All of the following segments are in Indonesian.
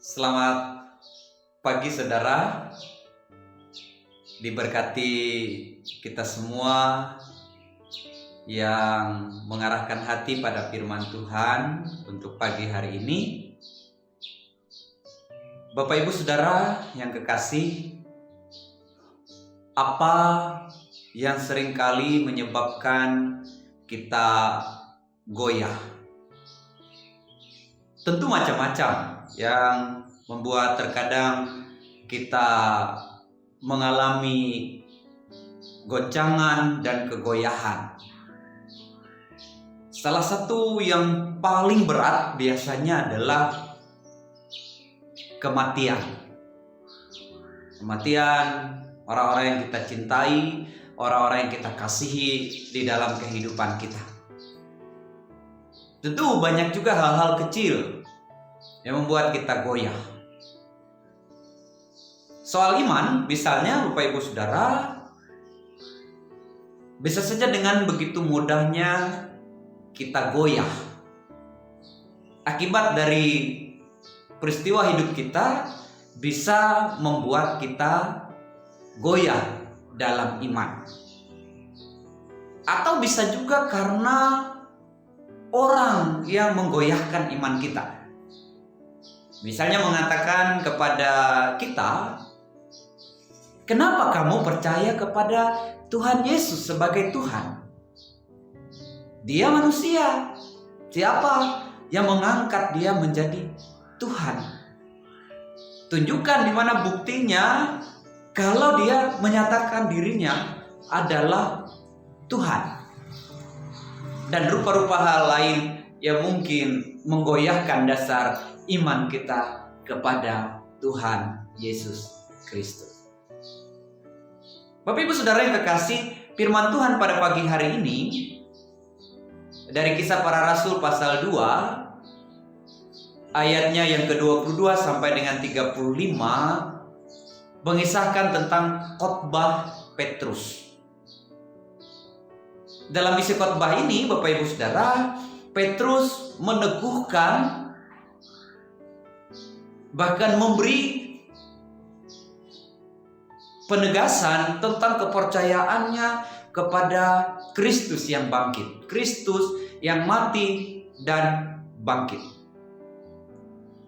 Selamat pagi saudara, diberkati kita semua yang mengarahkan hati pada firman Tuhan untuk pagi hari ini. Bapak Ibu Saudara yang kekasih, apa yang seringkali menyebabkan kita goyah? Tentu macam-macam yang membuat terkadang kita mengalami goncangan dan kegoyahan. Salah satu yang paling berat biasanya adalah kematian. Kematian orang-orang yang kita cintai, orang-orang yang kita kasihi di dalam kehidupan kita. Tentu banyak juga hal-hal kecil yang membuat kita goyah. Soal iman, misalnya Bapak Ibu Saudara, bisa saja dengan begitu mudahnya kita goyah akibat dari peristiwa hidup kita bisa membuat kita goyah dalam iman. Atau bisa juga karena orang yang menggoyahkan iman kita. Misalnya mengatakan kepada kita, kenapa kamu percaya kepada Tuhan Yesus sebagai Tuhan? Dia manusia. Siapa yang mengangkat dia menjadi Tuhan? Tunjukkan di mana buktinya kalau dia menyatakan dirinya adalah Tuhan. Dan rupa-rupa hal lain yang mungkin menggoyahkan dasar iman kita kepada Tuhan Yesus Kristus. Bapak Ibu Saudara yang kekasih, firman Tuhan pada pagi hari ini dari Kisah Para Rasul pasal 2 ayatnya yang ke-22 sampai dengan 35 mengisahkan tentang khotbah Petrus. Dalam isi khotbah ini, Bapak Ibu Saudara, Petrus meneguhkan, bahkan memberi penegasan tentang kepercayaannya kepada Kristus yang bangkit, Kristus yang mati dan bangkit.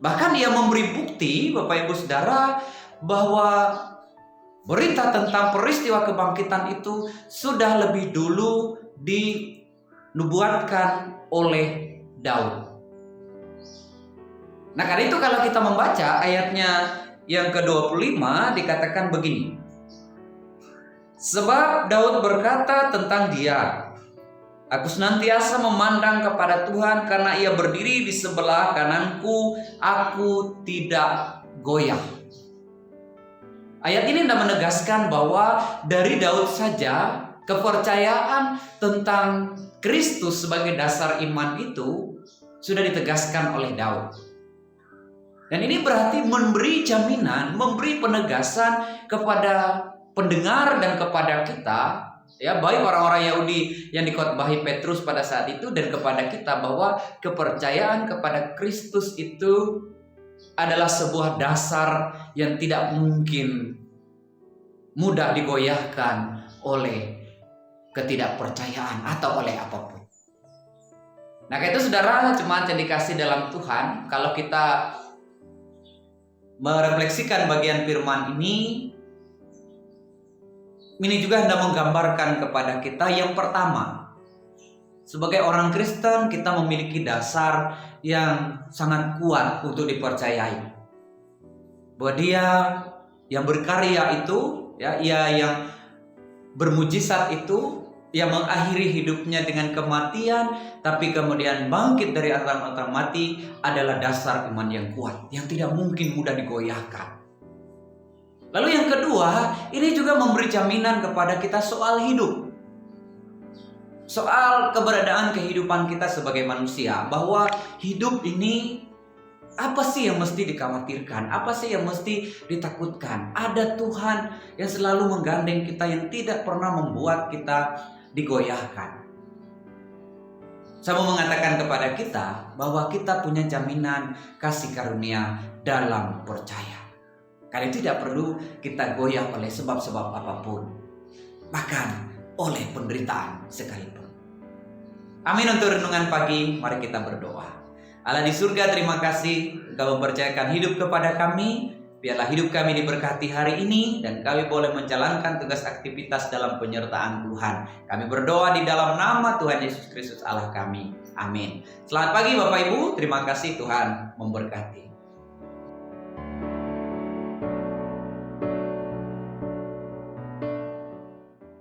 Bahkan dia memberi bukti, Bapak Ibu Saudara, bahwa berita tentang peristiwa kebangkitan itu sudah lebih dulu dinubuatkan oleh Daud. Nah, karena itu kalau kita membaca ayatnya yang ke-25 dikatakan begini. Sebab Daud berkata tentang dia, aku senantiasa memandang kepada Tuhan karena ia berdiri di sebelah kananku, aku tidak goyah. Ayat ini hendak menegaskan bahwa dari Daud saja kepercayaan tentang Kristus sebagai dasar iman itu sudah ditegaskan oleh Daud. Dan ini berarti memberi jaminan, memberi penegasan kepada pendengar dan kepada kita, ya, baik orang-orang Yahudi yang dikhotbahi Petrus pada saat itu dan kepada kita, bahwa kepercayaan kepada Kristus itu adalah sebuah dasar yang tidak mungkin mudah digoyahkan oleh ketidakpercayaan atau oleh apapun. Nah, itu saudara jemaat yang dikasih dalam Tuhan, kalau kita merefleksikan bagian firman ini juga hendak menggambarkan kepada kita yang pertama, sebagai orang Kristen kita memiliki dasar yang sangat kuat untuk dipercayai. Bahwa dia yang berkarya itu, ya, ia yang bermujizat itu, yang mengakhiri hidupnya dengan kematian, tapi kemudian bangkit dari antara mati, adalah dasar iman yang kuat, yang tidak mungkin mudah digoyahkan. Lalu yang kedua, ini juga memberi jaminan kepada kita soal hidup. Soal keberadaan kehidupan kita sebagai manusia, bahwa hidup ini apa sih yang mesti dikhawatirkan? Apa sih yang mesti ditakutkan? Ada Tuhan yang selalu menggandeng kita, yang tidak pernah membuat kita digoyahkan. Saya mau mengatakan kepada kita bahwa kita punya jaminan kasih karunia dalam percaya. Karena tidak perlu kita goyah oleh sebab-sebab apapun, bahkan oleh penderitaan sekalipun. Amin. Untuk renungan pagi, mari kita berdoa. Allah di surga, terima kasih Engkau mempercayakan hidup kepada kami. Biarlah hidup kami diberkati hari ini dan kami boleh menjalankan tugas aktivitas dalam penyertaan Tuhan. Kami berdoa di dalam nama Tuhan Yesus Kristus Allah kami. Amin. Selamat pagi Bapak Ibu, terima kasih, Tuhan memberkati.